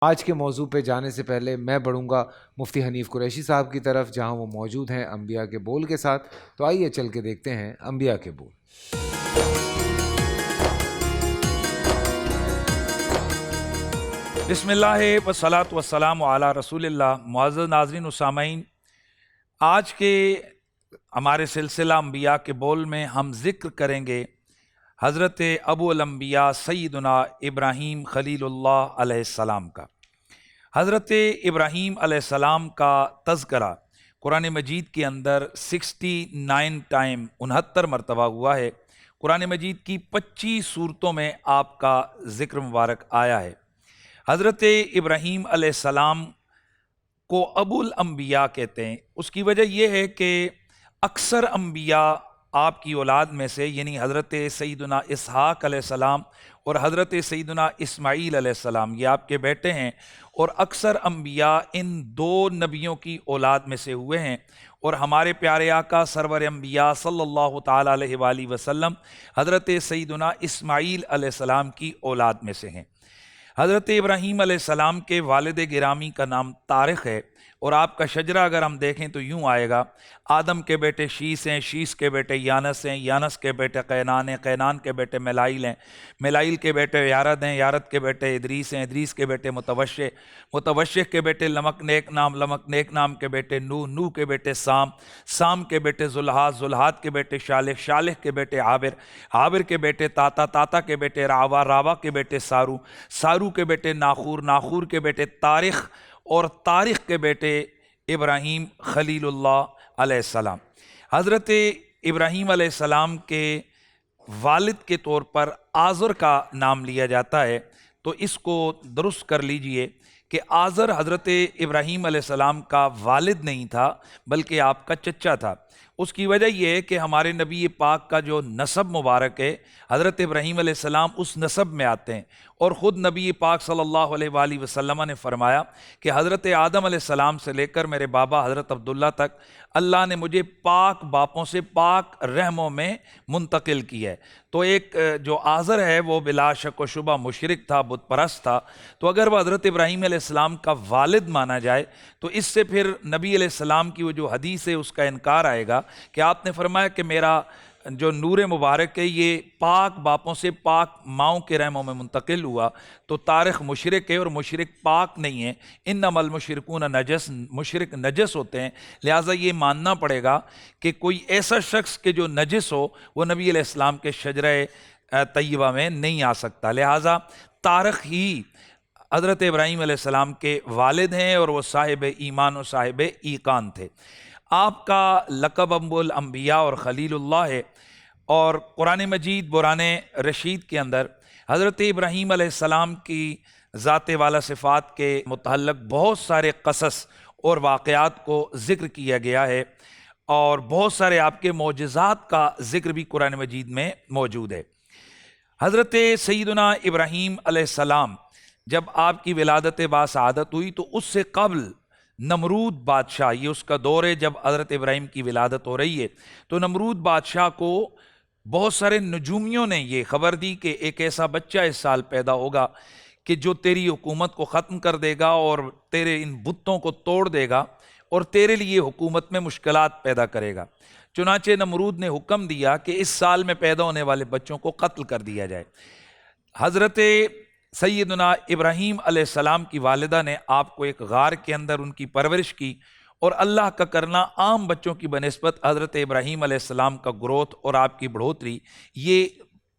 آج کے موضوع پہ جانے سے پہلے میں بڑھوں گا مفتی حنیف قریشی صاحب کی طرف، جہاں وہ موجود ہیں انبیاء کے بول کے ساتھ۔ تو آئیے چل کے دیکھتے ہیں انبیاء کے بول۔ بسم اللہ والصلاۃ والسلام علی رسول اللہ۔ معزز ناظرین و سامعین، آج کے ہمارے سلسلہ انبیاء کے بول میں ہم ذکر کریں گے حضرت ابو الانبیاء سیدنا ابراہیم خلیل اللہ علیہ السلام کا۔ حضرت ابراہیم علیہ السلام کا تذکرہ قرآن مجید کے اندر 69 ٹائم 69 مرتبہ ہوا ہے۔ قرآن مجید کی 25 صورتوں میں آپ کا ذکر مبارک آیا ہے۔ حضرت ابراہیم علیہ السلام کو ابو الانبیاء کہتے ہیں۔ اس کی وجہ یہ ہے کہ اکثر انبیاء آپ کی اولاد میں سے، یعنی حضرت سیدنا اسحاق علیہ السلام اور حضرت سیدنا اسماعیل علیہ السلام، یہ آپ کے بیٹے ہیں، اور اکثر انبیاء ان دو نبیوں کی اولاد میں سے ہوئے ہیں۔ اور ہمارے پیارے آقا سرور انبیاء صلی اللہ تعالیٰ علیہ وآلہ وسلم حضرت سیدنا اسماعیل علیہ السلام کی اولاد میں سے ہیں۔ حضرت ابراہیم علیہ السلام کے والد گرامی کا نام طارق ہے، اور آپ کا شجرہ اگر ہم دیکھیں تو یوں آئے گا: آدم کے بیٹے شیس ہیں، شیس کے بیٹے یانس ہیں، یانس کے بیٹے قینان ہیں، قینان کے بیٹے ملائل ہیں، ملائل کے بیٹے یارد ہیں، یارد کے بیٹے ادریس ہیں، ادریس کے بیٹے متوشع، متوشع کے بیٹے لمک نیک نام، لمک نیک نام کے بیٹے نوح، نوح کے بیٹے سام، سام کے بیٹے زلحاد، زلحاد کے بیٹے شالح، شالح کے بیٹے عابر، عابر کے بیٹے تاتا، تاتا کے بیٹے راوا، راوا کے بیٹے سارو، سارو کے بیٹے ناخور، ناخور کے بیٹے تاریخ، اور تاریخ کے بیٹے ابراہیم خلیل اللہ علیہ السلام۔ حضرت ابراہیم علیہ السلام کے والد کے طور پر آزر کا نام لیا جاتا ہے، تو اس کو درست کر لیجئے کہ آزر حضرت ابراہیم علیہ السلام کا والد نہیں تھا بلکہ آپ کا چچا تھا۔ اس کی وجہ یہ ہے کہ ہمارے نبی پاک کا جو نسب مبارک ہے، حضرت ابراہیم علیہ السلام اس نسب میں آتے ہیں، اور خود نبی پاک صلی اللہ علیہ وآلہ وسلم نے فرمایا کہ حضرت آدم علیہ السلام سے لے کر میرے بابا حضرت عبداللہ تک اللہ نے مجھے پاک باپوں سے پاک رحموں میں منتقل کیا ہے۔ تو ایک جو آزر ہے وہ بلا شک و شبہ مشرک تھا، بت پرست تھا، تو اگر وہ حضرت ابراہیم علیہ السلام کا والد مانا جائے تو اس سے پھر نبی علیہ السلام کی وہ جو حدیث ہے اس کا انکار آئے گا کہ آپ نے فرمایا کہ میرا جو نور مبارک ہے یہ پاک باپوں سے پاک ماؤں کے رحموں میں منتقل ہوا، تو تاریخ مشرک ہے اور مشرک پاک نہیں ہے۔ انما المشرکون نجس، مشرک نجس ہوتے ہیں، لہٰذا یہ ماننا پڑے گا کہ کوئی ایسا شخص کہ جو نجس ہو وہ نبی علیہ السلام کے شجرہ طیبہ میں نہیں آ سکتا، لہٰذا تاریخ ہی حضرت ابراہیم علیہ السلام کے والد ہیں، اور وہ صاحب ایمان و صاحب ایقان تھے۔ آپ کا لقب ابو الانبیاء اور خلیل اللہ ہے، اور قرآن مجید برہان رشید کے اندر حضرت ابراہیم علیہ السلام کی ذات والا صفات کے متعلق بہت سارے قصص اور واقعات کو ذکر کیا گیا ہے، اور بہت سارے آپ کے معجزات کا ذکر بھی قرآن مجید میں موجود ہے۔ حضرت سیدنا ابراہیم علیہ السلام جب آپ کی ولادت باسعادت ہوئی تو اس سے قبل نمرود بادشاہ، یہ اس کا دور ہے جب حضرت ابراہیم کی ولادت ہو رہی ہے، تو نمرود بادشاہ کو بہت سارے نجومیوں نے یہ خبر دی کہ ایک ایسا بچہ اس سال پیدا ہوگا کہ جو تیری حکومت کو ختم کر دے گا اور تیرے ان بتوں کو توڑ دے گا اور تیرے لیے حکومت میں مشکلات پیدا کرے گا۔ چنانچہ نمرود نے حکم دیا کہ اس سال میں پیدا ہونے والے بچوں کو قتل کر دیا جائے۔ حضرت سیدنا ابراہیم علیہ السلام کی والدہ نے آپ کو ایک غار کے اندر ان کی پرورش کی، اور اللہ کا کرنا عام بچوں کی بنسبت حضرت ابراہیم علیہ السلام کا گروتھ اور آپ کی بڑھوتری یہ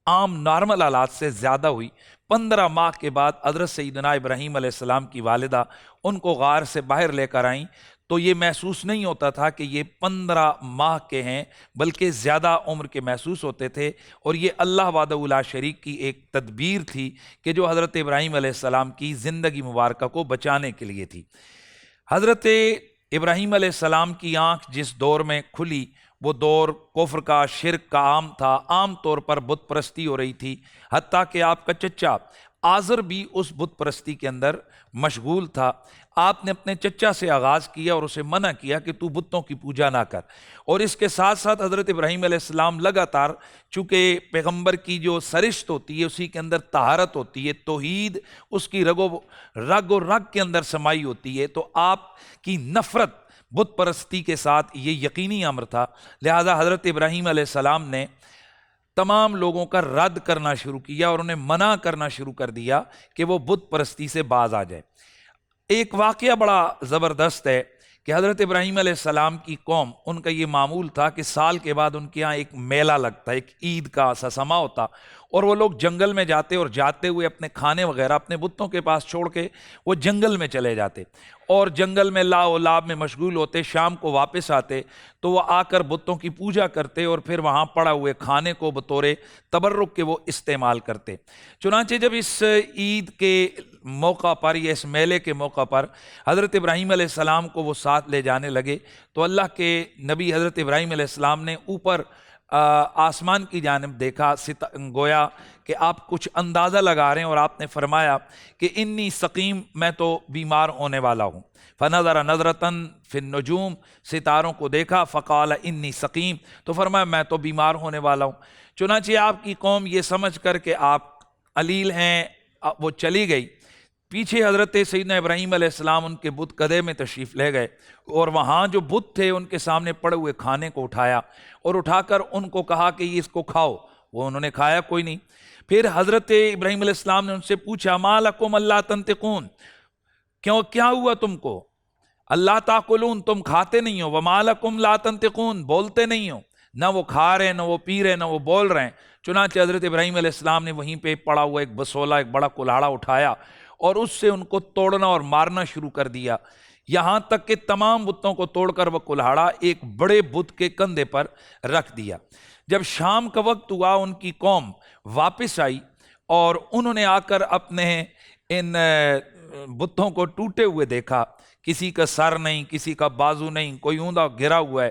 عام نارمل حالات سے زیادہ ہوئی۔ 15 ماہ کے بعد حضرت سیدنا ابراہیم علیہ السلام کی والدہ ان کو غار سے باہر لے کر آئیں، تو یہ محسوس نہیں ہوتا تھا کہ یہ 15 ماہ کے ہیں، بلکہ زیادہ عمر کے محسوس ہوتے تھے، اور یہ اللہ وحدہ لا شریک کی ایک تدبیر تھی کہ جو حضرت ابراہیم علیہ السلام کی زندگی مبارکہ کو بچانے کے لیے تھی۔ حضرت ابراہیم علیہ السلام کی آنکھ جس دور میں کھلی وہ دور کفر کا، شرک کا عام تھا، عام طور پر بت پرستی ہو رہی تھی، حتیٰ کہ آپ کا چچا آزر بھی اس بت پرستی کے اندر مشغول تھا۔ آپ نے اپنے چچا سے آغاز کیا اور اسے منع کیا کہ تو بتوں کی پوجا نہ کر، اور اس کے ساتھ ساتھ حضرت ابراہیم علیہ السلام لگاتار، چونکہ پیغمبر کی جو سرشت ہوتی ہے اسی کے اندر طہارت ہوتی ہے، توحید اس کی رگ و رگ کے اندر سمائی ہوتی ہے، تو آپ کی نفرت بت پرستی کے ساتھ یہ یقینی امر تھا۔ لہذا حضرت ابراہیم علیہ السلام نے تمام لوگوں کا رد کرنا شروع کیا اور انہیں منع کرنا شروع کر دیا کہ وہ بت پرستی سے باز آ جائے۔ ایک واقعہ بڑا زبردست ہے کہ حضرت ابراہیم علیہ السلام کی قوم، ان کا یہ معمول تھا کہ سال کے بعد ان کے ہاں ایک میلہ لگتا، ایک عید کا سا سما ہوتا، اور وہ لوگ جنگل میں جاتے اور جاتے ہوئے اپنے کھانے وغیرہ اپنے بتوں کے پاس چھوڑ کے وہ جنگل میں چلے جاتے اور جنگل میں لا و لاب میں مشغول ہوتے، شام کو واپس آتے تو وہ آ کر بتوں کی پوجا کرتے اور پھر وہاں پڑا ہوئے کھانے کو بطور تبرک کے وہ استعمال کرتے۔ چنانچہ جب اس عید کے موقع پر یا اس میلے کے موقع پر حضرت ابراہیم علیہ السلام کو وہ ساتھ لے جانے لگے تو اللہ کے نبی حضرت ابراہیم علیہ السلام نے اوپر آسمان کی جانب دیکھا، گویا کہ آپ کچھ اندازہ لگا رہے ہیں، اور آپ نے فرمایا کہ انی سقیم، میں تو بیمار ہونے والا ہوں۔ فنظر نظرتن فی النجوم، ستاروں کو دیکھا، فقال انی سقیم، تو فرمایا میں تو بیمار ہونے والا ہوں۔ چنانچہ آپ کی قوم یہ سمجھ کر کہ آپ علیل ہیں وہ چلی گئی۔ پیچھے حضرت سیدنا ابراہیم علیہ السلام ان کے بت کدے میں تشریف لے گئے اور وہاں جو بت تھے ان کے سامنے پڑے ہوئے کھانے کو اٹھایا اور اٹھا کر ان کو کہا کہ یہ اس کو کھاؤ، وہ انہوں نے کھایا کوئی نہیں۔ پھر حضرت ابراہیم علیہ السلام نے ان سے پوچھا ما لکم اللہ تنطقون، کیا ہوا تم کو؟ اللہ تاکلون، تم کھاتے نہیں ہو، وما لکم لا تنطقون، بولتے نہیں ہو، نہ وہ کھا رہے، نہ وہ پی رہے، نہ وہ بول رہے ہیں۔ چنانچہ حضرت ابراہیم علیہ السلام نے وہیں پہ پڑا ہوا ایک بسولہ، ایک بڑا کلہاڑا اٹھایا اور اس سے ان کو توڑنا اور مارنا شروع کر دیا، یہاں تک کہ تمام بتوں کو توڑ کر وہ کلہاڑا ایک بڑے بت کے کندھے پر رکھ دیا۔ جب شام کا وقت ہوا ان کی قوم واپس آئی اور انہوں نے آ کر اپنے ان بتوں کو ٹوٹے ہوئے دیکھا، کسی کا سر نہیں، کسی کا بازو نہیں، کوئی اوندا گرا ہوا ہے،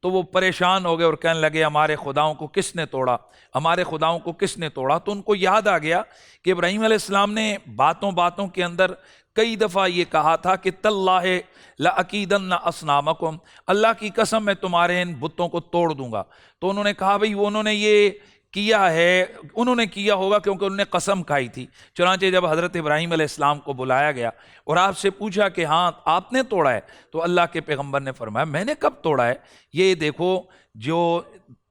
تو وہ پریشان ہو گئے اور کہنے لگے ہمارے خداؤں کو کس نے توڑا، ہمارے خداؤں کو کس نے توڑا؟ تو ان کو یاد آ گیا کہ ابراہیم علیہ السلام نے باتوں باتوں کے اندر کئی دفعہ یہ کہا تھا کہ تاللہ لأکیدن اصنامکم، اللہ کی قسم میں تمہارے ان بتوں کو توڑ دوں گا۔ تو انہوں نے کہا بھئی وہ انہوں نے یہ کیا ہے، انہوں نے کیا ہوگا کیونکہ انہوں نے قسم کھائی تھی۔ چنانچہ جب حضرت ابراہیم علیہ السلام کو بلایا گیا اور آپ سے پوچھا کہ ہاں آپ نے توڑا ہے، تو اللہ کے پیغمبر نے فرمایا میں نے کب توڑا ہے؟ یہ دیکھو جو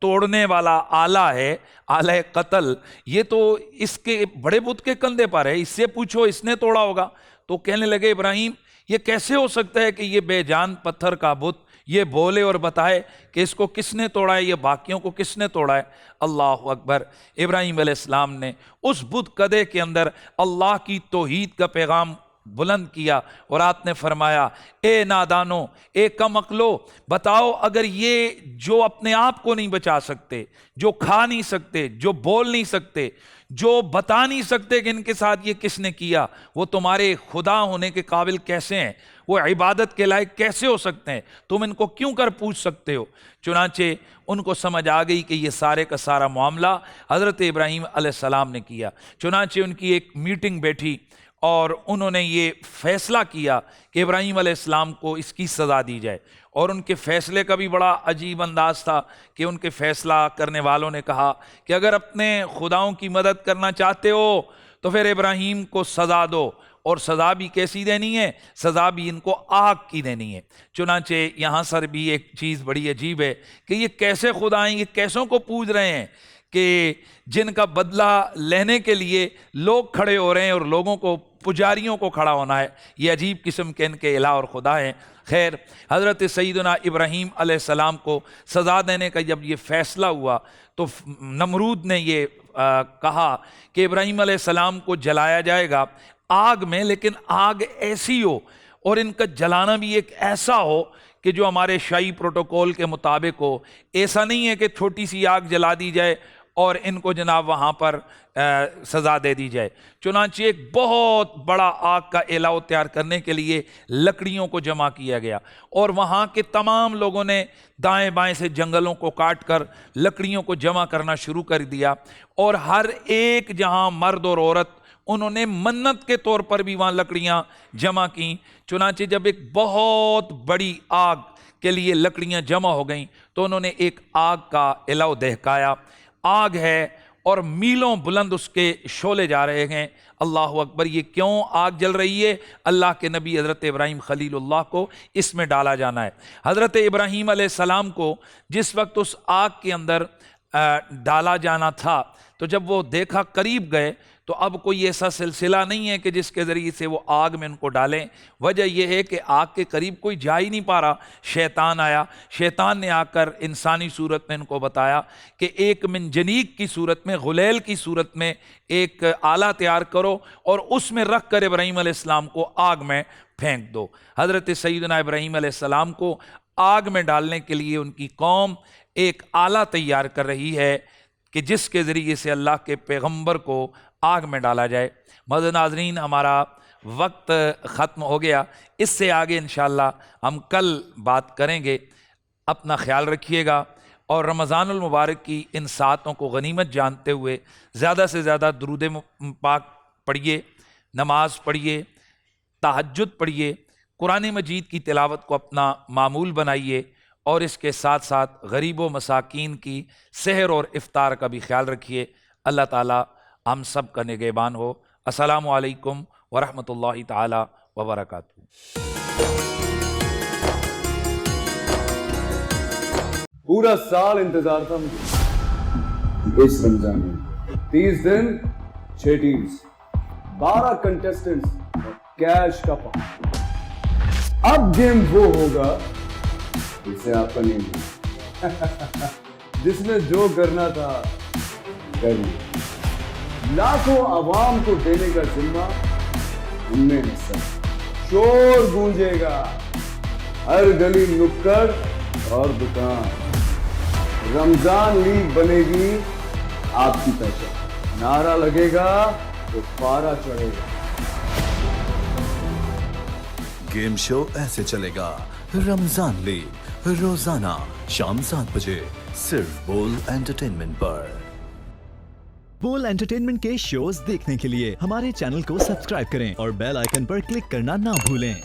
توڑنے والا آلہ ہے، آلہ قتل، یہ تو اس کے بڑے بت کے کندھے پر ہے، اس سے پوچھو اس نے توڑا ہوگا۔ تو کہنے لگے ابراہیم یہ کیسے ہو سکتا ہے کہ یہ بے جان پتھر کا بت یہ بولے اور بتائے کہ اس کو کس نے توڑا ہے، یہ باقیوں کو کس نے توڑا ہے؟ اللہ اکبر! ابراہیم علیہ السلام نے اس بت کدے کے اندر اللہ کی توحید کا پیغام بلند کیا اور آپ نے فرمایا اے نادانو، اے کم عقلو، بتاؤ اگر یہ جو اپنے آپ کو نہیں بچا سکتے، جو کھا نہیں سکتے، جو بول نہیں سکتے، جو بتا نہیں سکتے کہ ان کے ساتھ یہ کس نے کیا، وہ تمہارے خدا ہونے کے قابل کیسے ہیں؟ وہ عبادت کے لائق کیسے ہو سکتے ہیں؟ تم ان کو کیوں کر پوچھ سکتے ہو؟ چنانچہ ان کو سمجھ آ گئی کہ یہ سارے کا سارا معاملہ حضرت ابراہیم علیہ السلام نے کیا۔ چنانچہ ان کی ایک میٹنگ بیٹھی اور انہوں نے یہ فیصلہ کیا کہ ابراہیم علیہ السلام کو اس کی سزا دی جائے، اور ان کے فیصلے کا بھی بڑا عجیب انداز تھا کہ ان کے فیصلہ کرنے والوں نے کہا کہ اگر اپنے خداؤں کی مدد کرنا چاہتے ہو تو پھر ابراہیم کو سزا دو، اور سزا بھی کیسی دینی ہے؟ سزا بھی ان کو آگ کی دینی ہے۔ چنانچہ یہاں سر بھی ایک چیز بڑی عجیب ہے کہ یہ کیسے خدا ہیں، یہ کیسوں کو پوج رہے ہیں کہ جن کا بدلہ لینے کے لیے لوگ کھڑے ہو رہے ہیں اور لوگوں کو، پجاریوں کو کھڑا ہونا ہے۔ یہ عجیب قسم کے ان کے الہ اور خدا ہیں۔ خیر، حضرت سیدنا ابراہیم علیہ السلام کو سزا دینے کا جب یہ فیصلہ ہوا تو نمرود نے یہ کہا کہ ابراہیم علیہ السلام کو جلایا جائے گا آگ میں، لیکن آگ ایسی ہو اور ان کا جلانا بھی ایک ایسا ہو کہ جو ہمارے شاہی پروٹوکول کے مطابق ہو۔ ایسا نہیں ہے کہ چھوٹی سی آگ جلا دی جائے اور ان کو جناب وہاں پر سزا دے دی جائے۔ چنانچہ ایک بہت بڑا آگ کا الہ تیار کرنے کے لیے لکڑیوں کو جمع کیا گیا، اور وہاں کے تمام لوگوں نے دائیں بائیں سے جنگلوں کو کاٹ کر لکڑیوں کو جمع کرنا شروع کر دیا، اور ہر ایک جہاں مرد اور عورت انہوں نے منت کے طور پر بھی وہاں لکڑیاں جمع کیں. چنانچہ جب ایک بہت بڑی آگ کے لیے لکڑیاں جمع ہو گئیں تو انہوں نے ایک آگ کا الو دہکایا. آگ ہے اور میلوں بلند اس کے شعلے جا رہے ہیں. اللہ اکبر. یہ کیوں آگ جل رہی ہے؟ اللہ کے نبی حضرت ابراہیم خلیل اللہ کو اس میں ڈالا جانا ہے. حضرت ابراہیم علیہ السلام کو جس وقت اس آگ کے اندر ڈالا جانا تھا تو جب وہ دیکھا قریب گئے تو اب کوئی ایسا سلسلہ نہیں ہے کہ جس کے ذریعے سے وہ آگ میں ان کو ڈالیں. وجہ یہ ہے کہ آگ کے قریب کوئی جا ہی نہیں پا رہا. شیطان آیا. شیطان نے آ کر انسانی صورت میں ان کو بتایا کہ ایک منجنیق کی صورت میں، غلیل کی صورت میں ایک آلہ تیار کرو اور اس میں رکھ کر ابراہیم علیہ السلام کو آگ میں پھینک دو. حضرت سیدنا ابراہیم علیہ السلام کو آگ میں ڈالنے کے لیے ان کی قوم ایک آلہ تیار کر رہی ہے کہ جس کے ذریعے سے اللہ کے پیغمبر کو آگ میں ڈالا جائے. معزز ناظرین، ہمارا وقت ختم ہو گیا. اس سے آگے انشاءاللہ ہم کل بات کریں گے. اپنا خیال رکھیے گا اور رمضان المبارک کی ان ساعتوں کو غنیمت جانتے ہوئے زیادہ سے زیادہ درود پاک پڑھیے، نماز پڑھیے، تہجد پڑھیے، قرآن مجید کی تلاوت کو اپنا معمول بنائیے اور اس کے ساتھ ساتھ غریب و مساکین کی سحر اور افطار کا بھی خیال رکھیے. اللہ تعالی ہم سب کا نگہبان ہو. السلام علیکم ورحمۃ اللہ تعالی وبرکاتہ. پورا سال انتظار تھا مجھے. اس رمضان میں 30 دن 6 ٹیمز، 12 کنٹیسٹنٹس، کیش کا پاؤں. اب گیم وہ ہوگا جسے آپ کا نہیں ہوگا. جس نے جو کرنا تھا کر لیا. لاکھوں عوام کو دینے کا ذمہ ہم نے حصہ. شور گونجے گا ہر گلی نکڑ اور دکان. رمضان لیگ بنے گی آپ کی پہچان. نعرہ لگے گا تو پارا چڑھے گا. گیم شو ایسے چلے گا. رمضان لیگ روزانہ شام 7 بجے صرف بول انٹرٹینمنٹ پر. بول انٹرٹینمنٹ کے شوز دیکھنے کے لیے ہمارے چینل کو سبسکرائب کریں اور بیل آئیکن پر کلک کرنا نہ بھولیں.